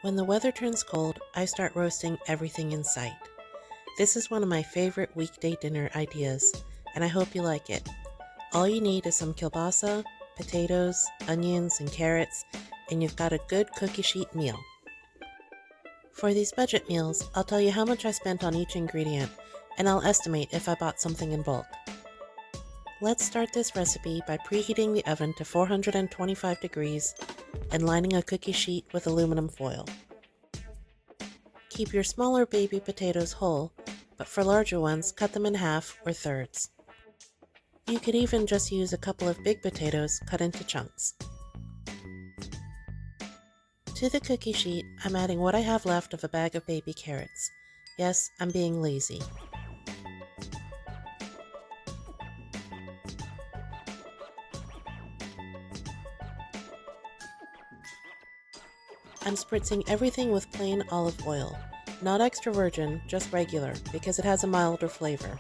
When the weather turns cold, I start roasting everything in sight. This is one of my favorite weekday dinner ideas, and I hope you like it. All you need is some kielbasa, potatoes, onions, and carrots, and you've got a good cookie sheet meal. For these budget meals, I'll tell you how much I spent on each ingredient, and I'll estimate if I bought something in bulk. Let's start this recipe by preheating the oven to 425 degrees and lining a cookie sheet with aluminum foil. Keep your smaller baby potatoes whole, but for larger ones, cut them in half or thirds. You could even just use a couple of big potatoes cut into chunks. To the cookie sheet, I'm adding what I have left of a bag of baby carrots. Yes, I'm being lazy. I'm spritzing everything with plain olive oil, not extra virgin, just regular, because it has a milder flavor.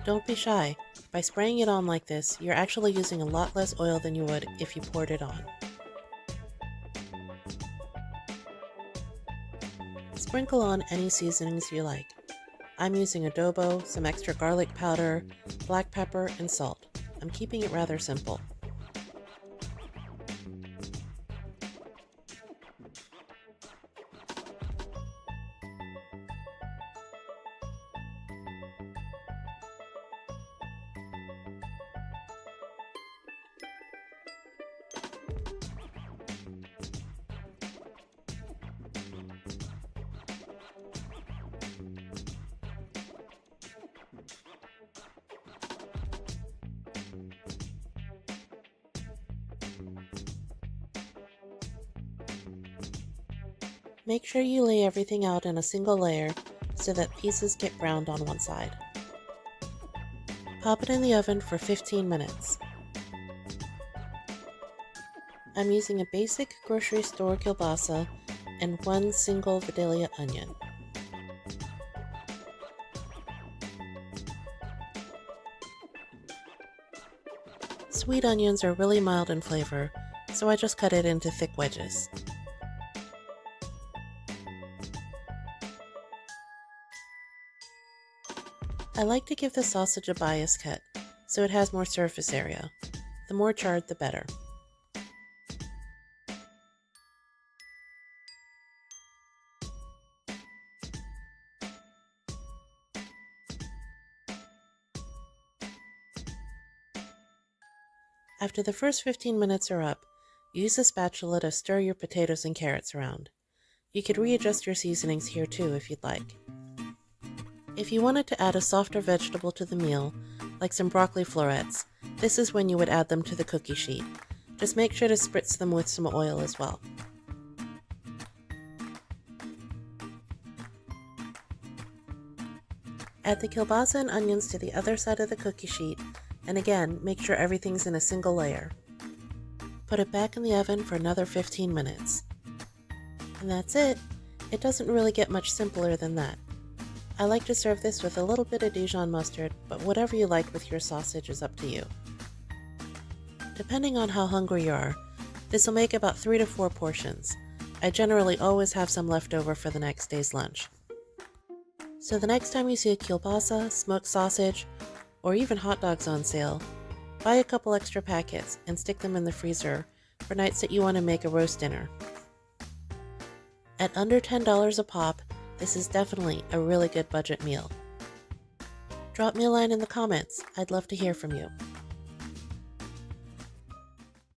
Don't be shy. By spraying it on like this, you're actually using a lot less oil than you would if you poured it on. Sprinkle on any seasonings you like. I'm using adobo, some extra garlic powder, black pepper, and salt. I'm keeping it rather simple. Make sure you lay everything out in a single layer so that pieces get browned on one side. Pop it in the oven for 15 minutes. I'm using a basic grocery store kielbasa and one single Vidalia onion. Sweet onions are really mild in flavor, so I just cut it into thick wedges. I like to give the sausage a bias cut, so it has more surface area. The more charred, the better. After the first 15 minutes are up, use a spatula to stir your potatoes and carrots around. You could readjust your seasonings here too if you'd like. If you wanted to add a softer vegetable to the meal, like some broccoli florets, this is when you would add them to the cookie sheet. Just make sure to spritz them with some oil as well. Add the kielbasa and onions to the other side of the cookie sheet, and again, make sure everything's in a single layer. Put it back in the oven for another 15 minutes. And that's it. It doesn't really get much simpler than that. I like to serve this with a little bit of Dijon mustard, but whatever you like with your sausage is up to you. Depending on how hungry you are, this will make about 3 to 4 portions. I generally always have some left over for the next day's lunch. So the next time you see a kielbasa, smoked sausage, or even hot dogs on sale, buy a couple extra packets and stick them in the freezer for nights that you want to make a roast dinner. At under $10 a pop, this is definitely a really good budget meal. Drop me a line in the comments. I'd love to hear from you.